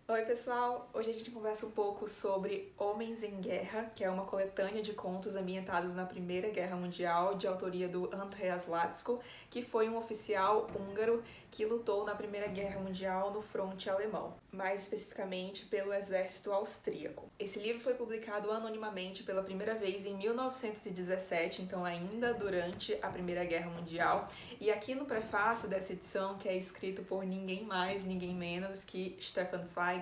Oi pessoal, hoje a gente conversa um pouco sobre Homens em Guerra, que é uma coletânea de contos ambientados na Primeira Guerra Mundial, de autoria do Andreas Latzko, que foi um oficial húngaro que lutou na Primeira Guerra Mundial no fronte alemão, mais especificamente pelo exército austríaco. Esse livro foi publicado anonimamente pela primeira vez em 1917, então ainda durante a Primeira Guerra Mundial, e aqui no prefácio dessa edição, que é escrito por ninguém mais, ninguém menos que Stefan Zweig,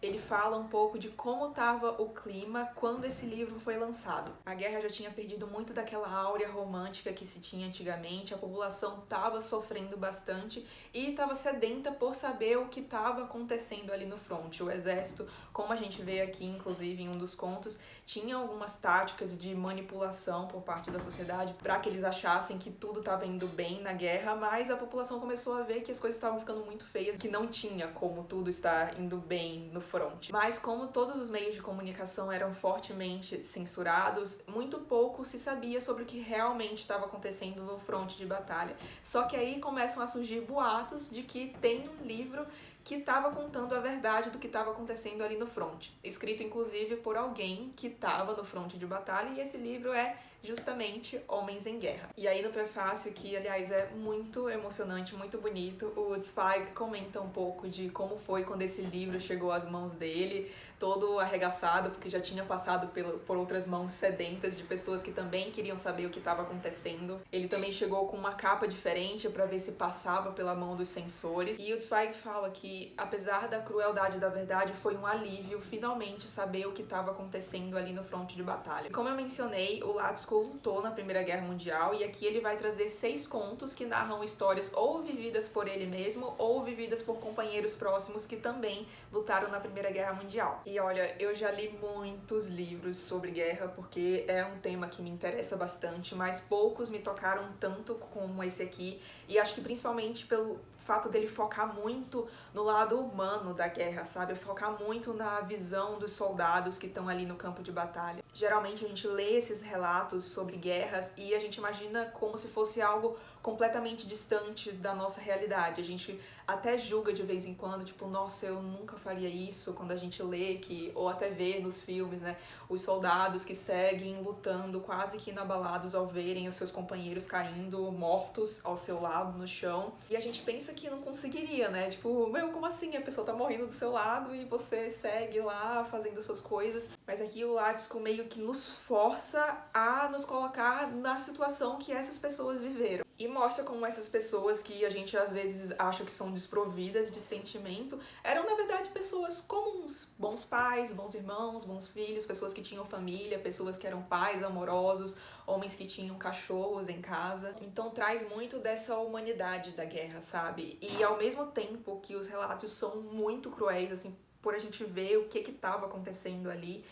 ele fala um pouco de como estava o clima quando esse livro foi lançado. A guerra já tinha perdido muito daquela áurea romântica que se tinha antigamente, a população estava sofrendo bastante e estava sedenta por saber o que estava acontecendo ali no fronte. O exército, como a gente vê aqui, inclusive em um dos contos, tinha algumas táticas de manipulação por parte da sociedade para que eles achassem que tudo estava indo bem na guerra, mas a população começou a ver que as coisas estavam ficando muito feias, que não tinha como tudo estar indo bem no front. Mas como todos os meios de comunicação eram fortemente censurados, muito pouco se sabia sobre o que realmente estava acontecendo no fronte de batalha. Só que aí começam a surgir boatos de que tem um livro que estava contando a verdade do que estava acontecendo ali no front, escrito inclusive por alguém que estava no fronte de batalha, e esse livro é justamente Homens em Guerra. E aí no prefácio, que aliás é muito emocionante, muito bonito, o Zweig comenta um pouco de como foi quando esse livro chegou às mãos dele, todo arregaçado, porque já tinha passado por outras mãos sedentas de pessoas que também queriam saber o que estava acontecendo. Ele também chegou com uma capa diferente para ver se passava pela mão dos censores. E o Zweig fala que, apesar da crueldade da verdade, foi um alívio finalmente saber o que estava acontecendo ali no fronte de batalha. Como eu mencionei, o Latzko lutou na Primeira Guerra Mundial, e aqui ele vai trazer 6 contos que narram histórias ou vividas por ele mesmo ou vividas por companheiros próximos que também lutaram na Primeira Guerra Mundial. E olha, eu já li muitos livros sobre guerra porque é um tema que me interessa bastante, mas poucos me tocaram tanto como esse aqui, e acho que principalmente pelo fato dele focar muito no lado humano da guerra, sabe? Focar muito na visão dos soldados que estão ali no campo de batalha. Geralmente a gente lê esses relatos sobre guerras e a gente imagina como se fosse algo completamente distante da nossa realidade. A gente até julga de vez em quando, tipo, nossa, eu nunca faria isso, quando a gente lê que, ou até vê nos filmes, né, os soldados que seguem lutando quase que inabalados ao verem os seus companheiros caindo mortos ao seu lado no chão. E a gente pensa que não conseguiria, né? Tipo, meu, como assim? A pessoa tá morrendo do seu lado e você segue lá fazendo suas coisas. Mas aqui o Latzko meio que nos força a nos colocar na situação que essas pessoas viveram. E mostra como essas pessoas que a gente às vezes acha que são desprovidas de sentimento eram na verdade pessoas comuns, bons pais, bons irmãos, bons filhos, pessoas que tinham família, pessoas que eram pais amorosos, homens que tinham cachorros em casa. Então traz muito dessa humanidade da guerra, sabe? E ao mesmo tempo que os relatos são muito cruéis, assim, por a gente ver o que estava acontecendo ali,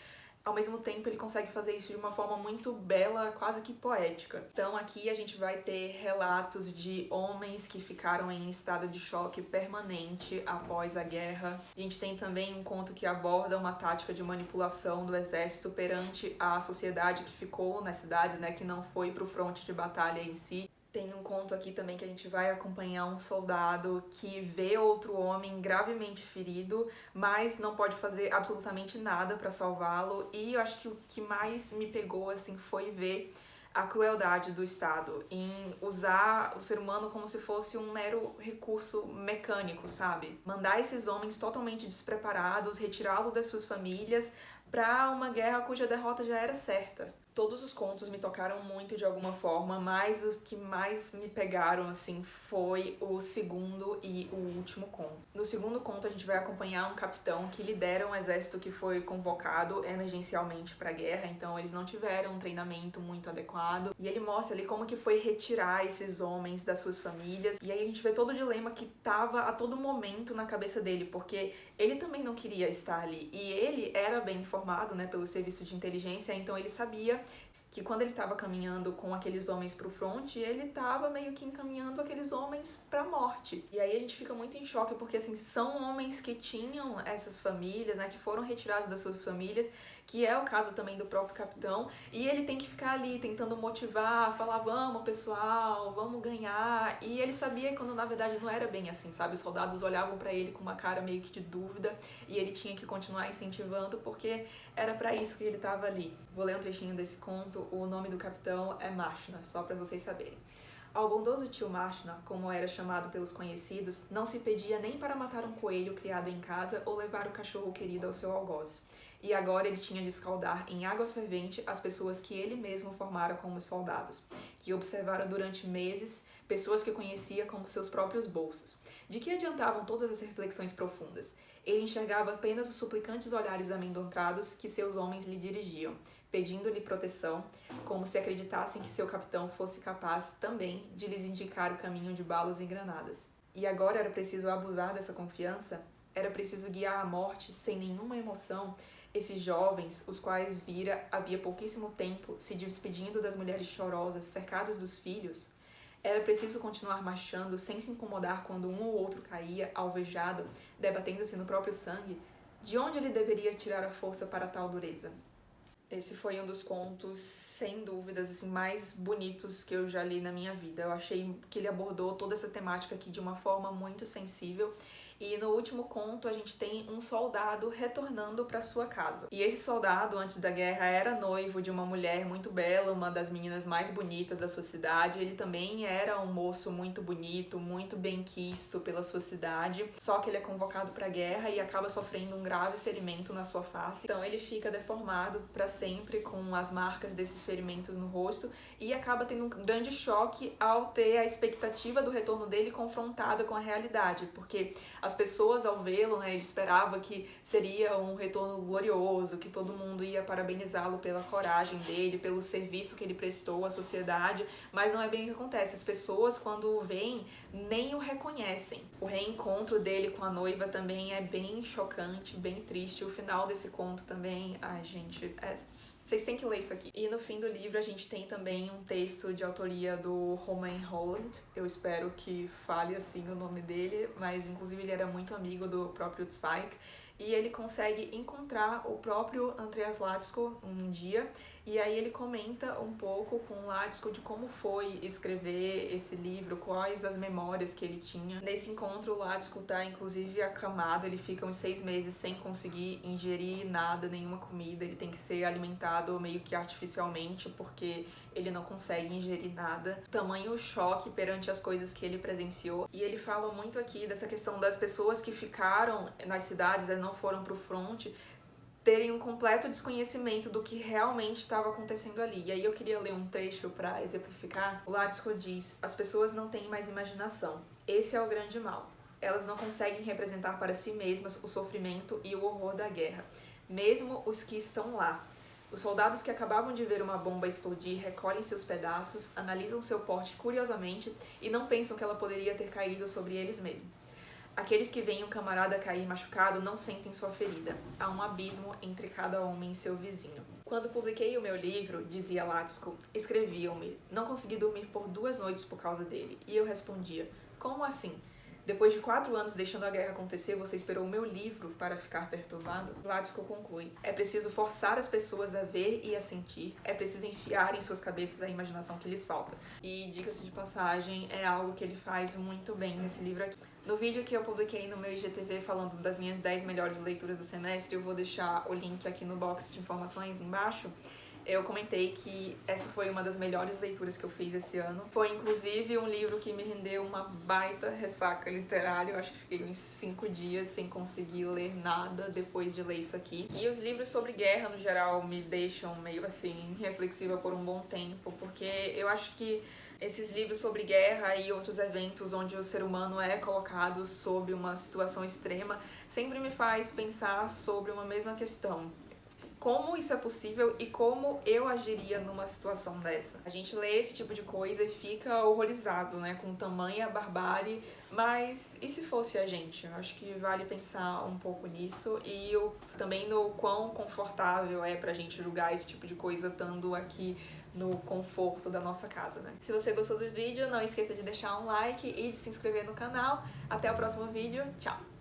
ao mesmo tempo ele consegue fazer isso de uma forma muito bela, quase que poética. Então aqui a gente vai ter relatos de homens que ficaram em estado de choque permanente após a guerra. A gente tem também um conto que aborda uma tática de manipulação do exército perante a sociedade que ficou na cidade, né, que não foi pro fronte de batalha em si. Tem um conto aqui também que a gente vai acompanhar um soldado que vê outro homem gravemente ferido, mas não pode fazer absolutamente nada para salvá-lo. E eu acho que o que mais me pegou assim foi ver a crueldade do Estado em usar o ser humano como se fosse um mero recurso mecânico, sabe? Mandar esses homens totalmente despreparados, retirá-lo das suas famílias para uma guerra cuja derrota já era certa. Todos os contos me tocaram muito de alguma forma, mas os que mais me pegaram, assim, foi o segundo e o último conto. No segundo conto, a gente vai acompanhar um capitão que lidera um exército que foi convocado emergencialmente para a guerra, então eles não tiveram um treinamento muito adequado, e ele mostra ali como que foi retirar esses homens das suas famílias, e aí a gente vê todo o dilema que tava a todo momento na cabeça dele, porque ele também não queria estar ali, e ele era bem informado, né, pelo serviço de inteligência, então ele sabia que quando ele estava caminhando com aqueles homens pro fronte, ele estava meio que encaminhando aqueles homens pra morte. E aí a gente fica muito em choque, porque assim, são homens que tinham essas famílias, né, que foram retirados das suas famílias, que é o caso também do próprio capitão, e ele tem que ficar ali tentando motivar, falar, vamos pessoal, vamos ganhar, e ele sabia quando na verdade não era bem assim, sabe? Os soldados olhavam pra ele com uma cara meio que de dúvida, e ele tinha que continuar incentivando, porque era pra isso que ele tava ali. Vou ler um trechinho desse conto, o nome do capitão é Marshna, só pra vocês saberem. Ao bondoso tio Marshna, como era chamado pelos conhecidos, não se pedia nem para matar um coelho criado em casa ou levar o cachorro querido ao seu algoz. E agora ele tinha de escaldar em água fervente as pessoas que ele mesmo formara como soldados, que observara durante meses, pessoas que conhecia como seus próprios bolsos. De que adiantavam todas as reflexões profundas? Ele enxergava apenas os suplicantes olhares amedrontados que seus homens lhe dirigiam, pedindo-lhe proteção, como se acreditassem que seu capitão fosse capaz também de lhes indicar o caminho de balas e granadas. E agora era preciso abusar dessa confiança? Era preciso guiar à morte sem nenhuma emoção esses jovens, os quais vira havia pouquíssimo tempo, se despedindo das mulheres chorosas, cercados dos filhos? Era preciso continuar marchando sem se incomodar quando um ou outro caía, alvejado, debatendo-se no próprio sangue? De onde ele deveria tirar a força para tal dureza? Esse foi um dos contos, sem dúvidas, assim, mais bonitos que eu já li na minha vida. Eu achei que ele abordou toda essa temática aqui de uma forma muito sensível. E no último conto a gente tem um soldado retornando para sua casa. E esse soldado, antes da guerra, era noivo de uma mulher muito bela, uma das meninas mais bonitas da sua cidade. Ele também era um moço muito bonito, muito benquisto pela sua cidade. Só que ele é convocado para a guerra e acaba sofrendo um grave ferimento na sua face. Então ele fica deformado para sempre, com as marcas desses ferimentos no rosto, e acaba tendo um grande choque ao ter a expectativa do retorno dele confrontada com a realidade, porque as pessoas ao vê-lo, né, ele esperava que seria um retorno glorioso, que todo mundo ia parabenizá-lo pela coragem dele, pelo serviço que ele prestou à sociedade, mas não é bem o que acontece. As pessoas, quando o veem, nem o reconhecem. O reencontro dele com a noiva também é bem chocante, bem triste. O final desse conto também, ai gente, vocês têm que ler isso aqui. E no fim do livro a gente tem também um texto de autoria do Romain Rolland. Eu espero que fale assim o nome dele, mas inclusive ele era muito amigo do próprio Zweig, e ele consegue encontrar o próprio Andreas Latzko um dia, e aí ele comenta um pouco com o Latzko de como foi escrever esse livro, quais as memórias que ele tinha. Nesse encontro o Latzko tá inclusive acamado, ele fica uns 6 meses sem conseguir ingerir nada, nenhuma comida, ele tem que ser alimentado meio que artificialmente, porque ele não consegue ingerir nada. Tamanho o choque perante as coisas que ele presenciou. E ele fala muito aqui dessa questão das pessoas que ficaram nas cidades, não foram pro fronte, terem um completo desconhecimento do que realmente estava acontecendo ali. E aí eu queria ler um trecho para exemplificar. O Latzko diz: as pessoas não têm mais imaginação. Esse é o grande mal. Elas não conseguem representar para si mesmas o sofrimento e o horror da guerra, mesmo os que estão lá. Os soldados que acabavam de ver uma bomba explodir recolhem seus pedaços, analisam seu porte curiosamente e não pensam que ela poderia ter caído sobre eles mesmos. Aqueles que veem um camarada cair machucado não sentem sua ferida. Há um abismo entre cada homem e seu vizinho. Quando publiquei o meu livro, dizia Latzko, escreviam-me: não consegui dormir por 2 noites por causa dele. E eu respondia: como assim? Depois de 4 anos deixando a guerra acontecer, você esperou o meu livro para ficar perturbado? Latzko conclui: é preciso forçar as pessoas a ver e a sentir, é preciso enfiar em suas cabeças a imaginação que lhes falta. E, diga-se de passagem, é algo que ele faz muito bem nesse livro aqui. No vídeo que eu publiquei no meu IGTV falando das minhas 10 melhores leituras do semestre, eu vou deixar o link aqui no box de informações embaixo. Eu comentei que essa foi uma das melhores leituras que eu fiz esse ano. Foi, inclusive, um livro que me rendeu uma baita ressaca literária. Eu acho que fiquei uns 5 dias sem conseguir ler nada depois de ler isso aqui. E os livros sobre guerra, no geral, me deixam meio, assim, reflexiva por um bom tempo, porque eu acho que esses livros sobre guerra e outros eventos onde o ser humano é colocado sob uma situação extrema sempre me faz pensar sobre uma mesma questão. como isso é possível e como eu agiria numa situação dessa. A gente lê esse tipo de coisa e fica horrorizado, né, com tamanha barbárie, mas e se fosse a gente? Eu acho que vale pensar um pouco nisso e também no quão confortável é pra gente julgar esse tipo de coisa estando aqui no conforto da nossa casa, né? Se você gostou do vídeo, não esqueça de deixar um like e de se inscrever no canal. Até o próximo vídeo. Tchau!